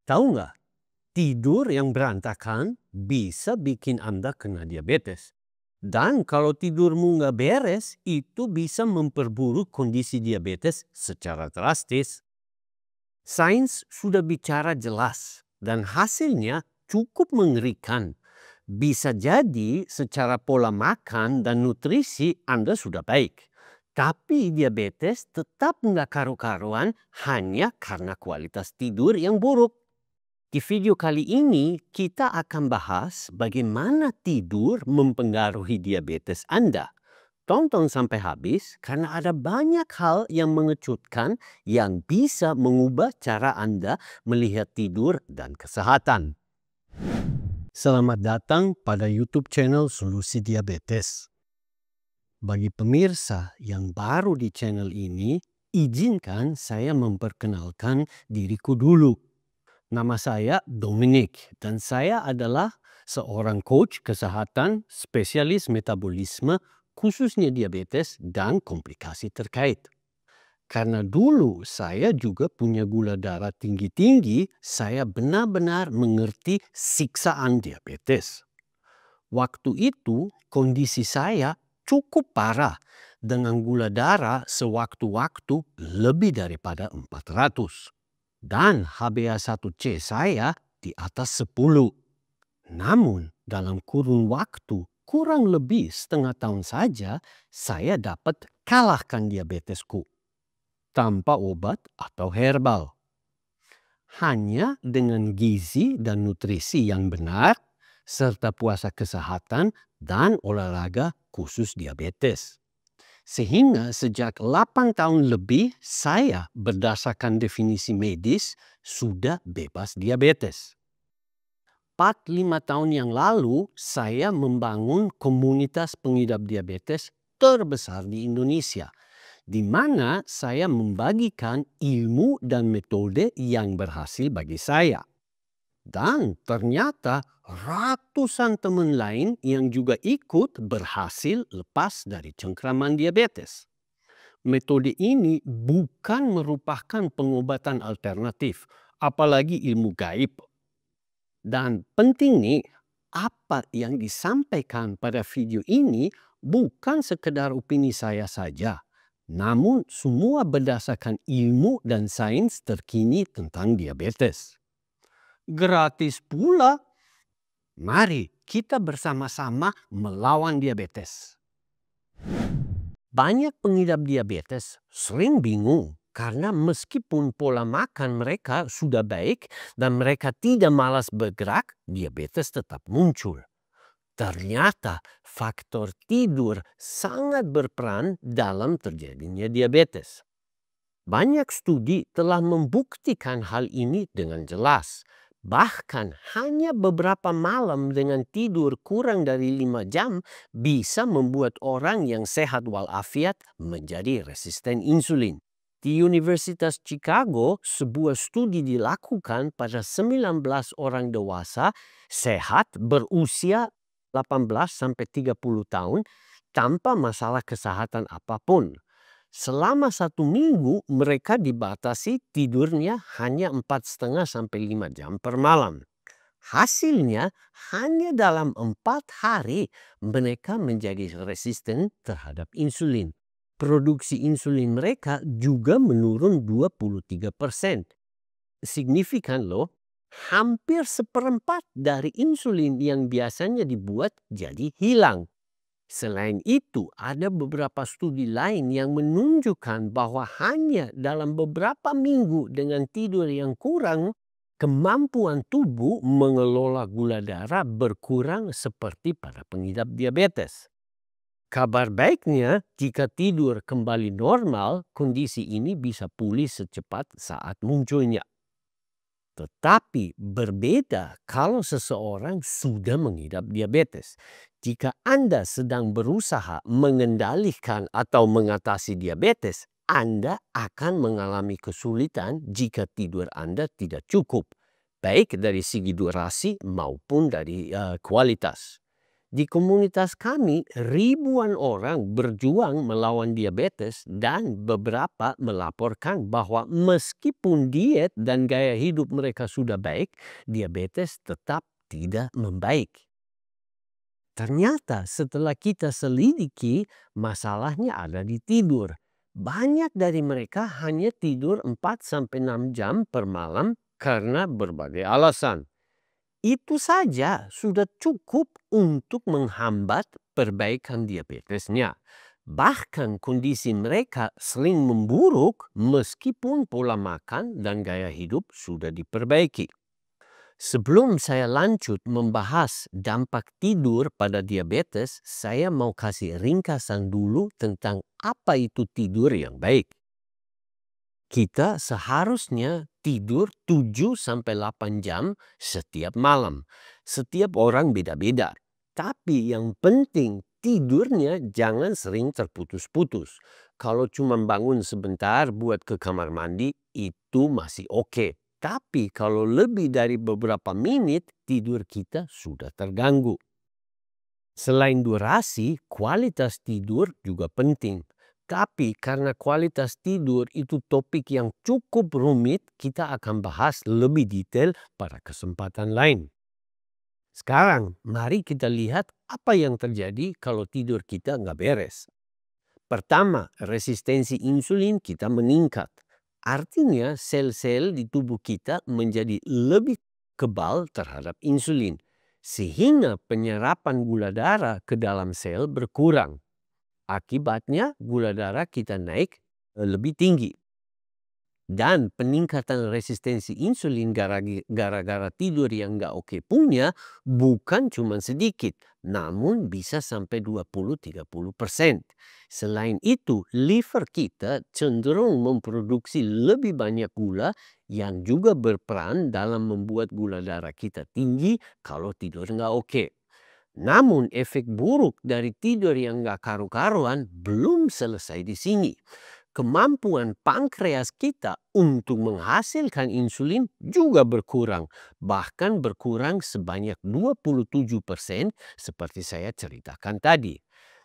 Tahu nggak, tidur yang berantakan bisa bikin Anda kena diabetes. Dan kalau tidurmu nggak beres, itu bisa memperburuk kondisi diabetes secara drastis. Sains sudah bicara jelas dan hasilnya cukup mengerikan. Bisa jadi secara pola makan dan nutrisi Anda sudah baik. Tapi diabetes tetap nggak karu-karuan hanya karena kualitas tidur yang buruk. Di video kali ini kita akan bahas bagaimana tidur mempengaruhi diabetes Anda. Tonton sampai habis karena ada banyak hal yang mengejutkan yang bisa mengubah cara Anda melihat tidur dan kesehatan. Selamat datang pada YouTube channel Solusi Diabetes. Bagi pemirsa yang baru di channel ini, izinkan saya memperkenalkan diriku dulu. Nama saya Dominic dan saya adalah seorang coach kesehatan spesialis metabolisme khususnya diabetes dan komplikasi terkait. Karena dulu saya juga punya gula darah tinggi-tinggi, saya benar-benar mengerti siksaan diabetes. Waktu itu kondisi saya cukup parah dengan gula darah sewaktu-waktu lebih daripada 400. Dan HbA1c saya di atas 10. Namun dalam kurun waktu kurang lebih setengah tahun saja saya dapat kalahkan diabetesku tanpa obat atau herbal. Hanya dengan gizi dan nutrisi yang benar serta puasa kesehatan dan olahraga khusus diabetes. Sehingga sejak 8 tahun lebih saya berdasarkan definisi medis sudah bebas diabetes. 4-5 tahun yang lalu saya membangun komunitas pengidap diabetes terbesar di Indonesia, di mana saya membagikan ilmu dan metode yang berhasil bagi saya. Dan ternyata ratusan teman lain yang juga ikut berhasil lepas dari cengkraman diabetes. Metode ini bukan merupakan pengobatan alternatif, apalagi ilmu gaib. Dan penting nih, apa yang disampaikan pada video ini bukan sekedar opini saya saja, namun semua berdasarkan ilmu dan sains terkini tentang diabetes. Gratis pula. Mari kita bersama-sama melawan diabetes. Banyak pengidap diabetes sering bingung karena meskipun pola makan mereka sudah baik dan mereka tidak malas bergerak, diabetes tetap muncul. Ternyata faktor tidur sangat berperan dalam terjadinya diabetes. Banyak studi telah membuktikan hal ini dengan jelas. Bahkan hanya beberapa malam dengan tidur kurang dari 5 jam bisa membuat orang yang sehat walafiat menjadi resisten insulin. Di Universitas Chicago, sebuah studi dilakukan pada 19 orang dewasa sehat berusia 18-30 tahun tanpa masalah kesehatan apapun. Selama 1 minggu mereka dibatasi tidurnya hanya 4,5-5 jam per malam. Hasilnya hanya dalam 4 hari mereka menjadi resisten terhadap insulin. Produksi insulin mereka juga menurun 23%. Signifikan loh, hampir 1/4 dari insulin yang biasanya dibuat jadi hilang. Selain itu, ada beberapa studi lain yang menunjukkan bahwa hanya dalam beberapa minggu dengan tidur yang kurang, kemampuan tubuh mengelola gula darah berkurang seperti pada pengidap diabetes. Kabar baiknya, jika tidur kembali normal, kondisi ini bisa pulih secepat saat munculnya. Tetapi berbeda kalau seseorang sudah mengidap diabetes. Jika Anda sedang berusaha mengendalikan atau mengatasi diabetes, Anda akan mengalami kesulitan jika tidur Anda tidak cukup, baik dari segi durasi maupun dari kualitas. Di komunitas kami, ribuan orang berjuang melawan diabetes dan beberapa melaporkan bahwa meskipun diet dan gaya hidup mereka sudah baik, diabetes tetap tidak membaik. Ternyata setelah kita selidiki, masalahnya ada di tidur. Banyak dari mereka hanya tidur 4-6 jam per malam karena berbagai alasan. Itu saja sudah cukup untuk menghambat perbaikan diabetesnya. Bahkan kondisi mereka sering memburuk meskipun pola makan dan gaya hidup sudah diperbaiki. Sebelum saya lanjut membahas dampak tidur pada diabetes, saya mau kasih ringkasan dulu tentang apa itu tidur yang baik. Kita seharusnya tidur 7-8 jam setiap malam. Setiap orang beda-beda. Tapi yang penting tidurnya jangan sering terputus-putus. Kalau cuma bangun sebentar buat ke kamar mandi itu masih oke. Tapi kalau lebih dari beberapa menit tidur kita sudah terganggu. Selain durasi, kualitas tidur juga penting. Tapi karena kualitas tidur itu topik yang cukup rumit, kita akan bahas lebih detail pada kesempatan lain. Sekarang, mari kita lihat apa yang terjadi kalau tidur kita nggak beres. Pertama, resistensi insulin kita meningkat. Artinya sel-sel di tubuh kita menjadi lebih kebal terhadap insulin. Sehingga penyerapan gula darah ke dalam sel berkurang. Akibatnya gula darah kita naik lebih tinggi. Dan peningkatan resistensi insulin gara-gara tidur yang nggak oke punya bukan cuma sedikit, namun bisa sampai 20-30%. Selain itu, liver kita cenderung memproduksi lebih banyak gula yang juga berperan dalam membuat gula darah kita tinggi kalau tidur nggak oke. Namun efek buruk dari tidur yang nggak karu-karuan belum selesai di sini. Kemampuan pankreas kita untuk menghasilkan insulin juga berkurang. Bahkan berkurang sebanyak 27% seperti saya ceritakan tadi.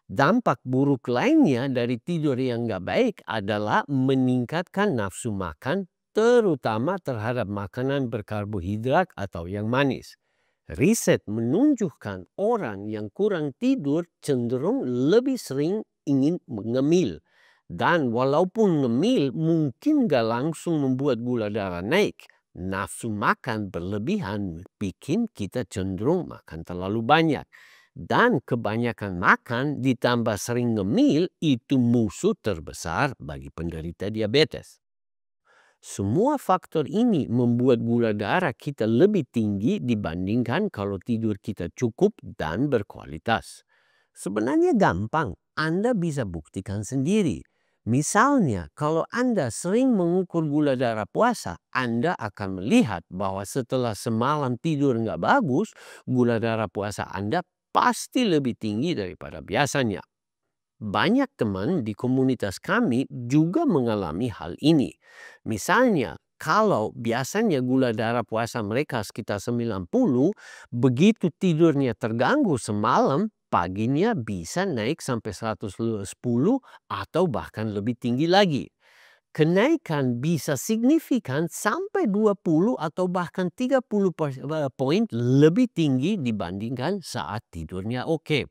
Dampak buruk lainnya dari tidur yang nggak baik adalah meningkatkan nafsu makan terutama terhadap makanan berkarbohidrat atau yang manis. Riset menunjukkan orang yang kurang tidur cenderung lebih sering ingin mengemil. Dan walaupun ngemil mungkin gak langsung membuat gula darah naik, nafsu makan berlebihan bikin kita cenderung makan terlalu banyak. Dan kebanyakan makan ditambah sering ngemil itu musuh terbesar bagi penderita diabetes. Semua faktor ini membuat gula darah kita lebih tinggi dibandingkan kalau tidur kita cukup dan berkualitas. Sebenarnya gampang, Anda bisa buktikan sendiri. Misalnya, kalau Anda sering mengukur gula darah puasa, Anda akan melihat bahwa setelah semalam tidur nggak bagus, gula darah puasa Anda pasti lebih tinggi daripada biasanya. Banyak teman di komunitas kami juga mengalami hal ini. Misalnya, kalau biasanya gula darah puasa mereka sekitar 90, begitu tidurnya terganggu semalam, paginya bisa naik sampai 110 atau bahkan lebih tinggi lagi. Kenaikan bisa signifikan sampai 20 atau bahkan 30 poin lebih tinggi dibandingkan saat tidurnya oke.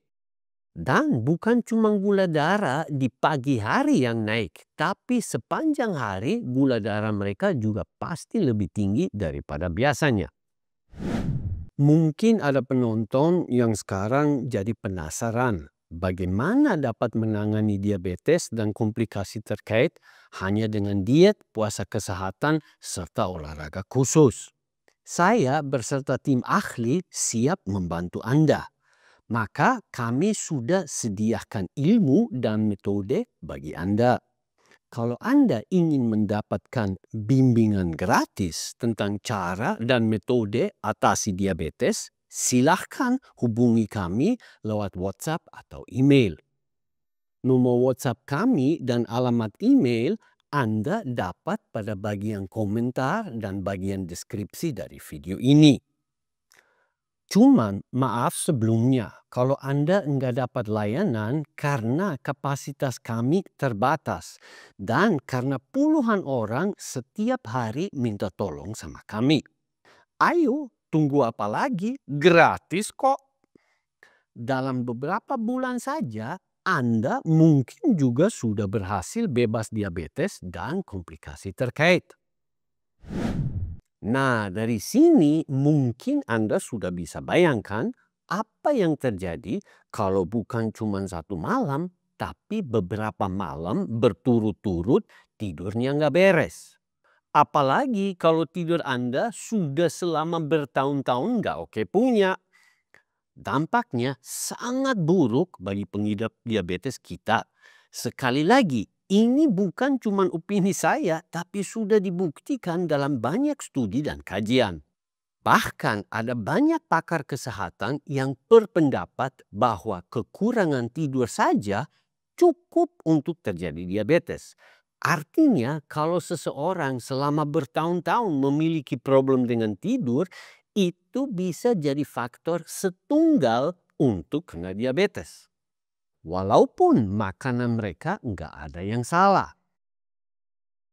Dan bukan cuma gula darah di pagi hari yang naik, tapi sepanjang hari gula darah mereka juga pasti lebih tinggi daripada biasanya. Mungkin ada penonton yang sekarang jadi penasaran bagaimana dapat menangani diabetes dan komplikasi terkait hanya dengan diet, puasa kesehatan, serta olahraga khusus. Saya beserta tim ahli siap membantu Anda. Maka kami sudah sediakan ilmu dan metode bagi Anda. Kalau Anda ingin mendapatkan bimbingan gratis tentang cara dan metode atasi diabetes, silahkan hubungi kami lewat WhatsApp atau email. Nomor WhatsApp kami dan alamat email Anda dapat pada bagian komentar dan bagian deskripsi dari video ini. Cuman maaf sebelumnya kalau Anda nggak dapat layanan karena kapasitas kami terbatas dan karena puluhan orang setiap hari minta tolong sama kami. Ayo, tunggu apa lagi? Gratis kok. Dalam beberapa bulan saja, Anda mungkin juga sudah berhasil bebas diabetes dan komplikasi terkait. Nah, dari sini mungkin Anda sudah bisa bayangkan apa yang terjadi kalau bukan cuma satu malam, tapi beberapa malam berturut-turut tidurnya nggak beres. Apalagi kalau tidur Anda sudah selama bertahun-tahun nggak oke punya. Dampaknya sangat buruk bagi pengidap diabetes kita. Sekali lagi, ini bukan cuma opini saya, tapi sudah dibuktikan dalam banyak studi dan kajian. Bahkan ada banyak pakar kesehatan yang berpendapat bahwa kekurangan tidur saja cukup untuk terjadi diabetes. Artinya kalau seseorang selama bertahun-tahun memiliki problem dengan tidur, itu bisa jadi faktor setunggal untuk kena diabetes. Walaupun makanan mereka nggak ada yang salah.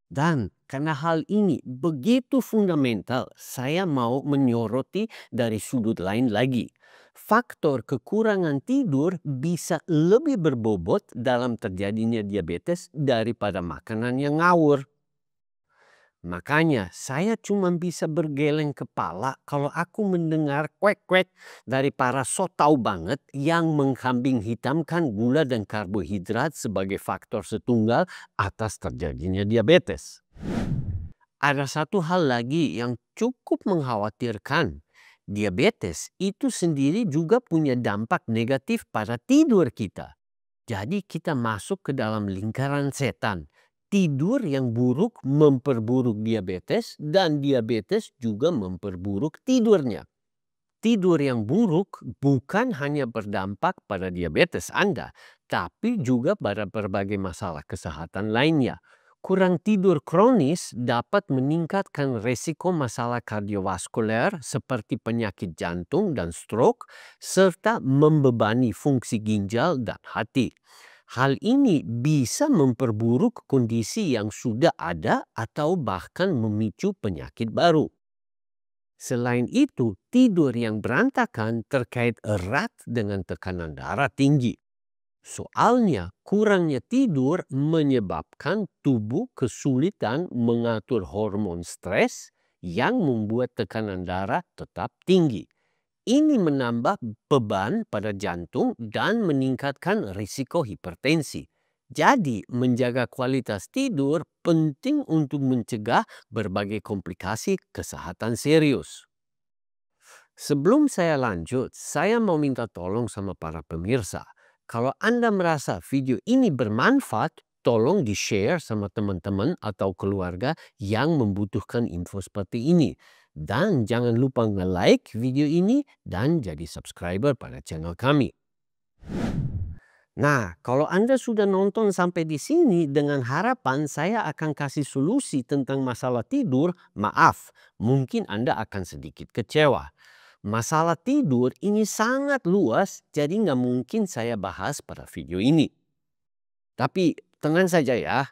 Dan karena hal ini begitu fundamental, saya mau menyoroti dari sudut lain lagi. Faktor kekurangan tidur bisa lebih berbobot dalam terjadinya diabetes daripada makanan yang ngawur. Makanya saya cuma bisa bergeleng kepala kalau aku mendengar kwek-kwek dari para so tau banget yang mengkambing hitamkan gula dan karbohidrat sebagai faktor setunggal atas terjadinya diabetes. Ada satu hal lagi yang cukup mengkhawatirkan. Diabetes itu sendiri juga punya dampak negatif pada tidur kita. Jadi kita masuk ke dalam lingkaran setan. Tidur yang buruk memperburuk diabetes dan diabetes juga memperburuk tidurnya. Tidur yang buruk bukan hanya berdampak pada diabetes Anda, tapi juga pada berbagai masalah kesehatan lainnya. Kurang tidur kronis dapat meningkatkan resiko masalah kardiovaskuler seperti penyakit jantung dan stroke, serta membebani fungsi ginjal dan hati. Hal ini bisa memperburuk kondisi yang sudah ada atau bahkan memicu penyakit baru. Selain itu, tidur yang berantakan terkait erat dengan tekanan darah tinggi. Soalnya, kurangnya tidur menyebabkan tubuh kesulitan mengatur hormon stres yang membuat tekanan darah tetap tinggi. Ini menambah beban pada jantung dan meningkatkan risiko hipertensi. Jadi, menjaga kualitas tidur penting untuk mencegah berbagai komplikasi kesehatan serius. Sebelum saya lanjut, saya mau minta tolong sama para pemirsa. Kalau Anda merasa video ini bermanfaat, tolong di-share sama teman-teman atau keluarga yang membutuhkan info seperti ini. Dan jangan lupa nge-like video ini dan jadi subscriber pada channel kami. Nah, kalau Anda sudah nonton sampai di sini dengan harapan saya akan kasih solusi tentang masalah tidur, maaf, mungkin Anda akan sedikit kecewa. Masalah tidur ini sangat luas, jadi nggak mungkin saya bahas pada video ini. Tapi tenang saja ya,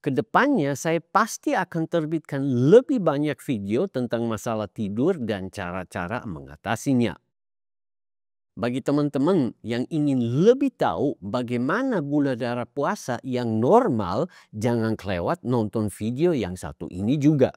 kedepannya saya pasti akan terbitkan lebih banyak video tentang masalah tidur dan cara-cara mengatasinya. Bagi teman-teman yang ingin lebih tahu bagaimana gula darah puasa yang normal, jangan kelewat nonton video yang satu ini juga.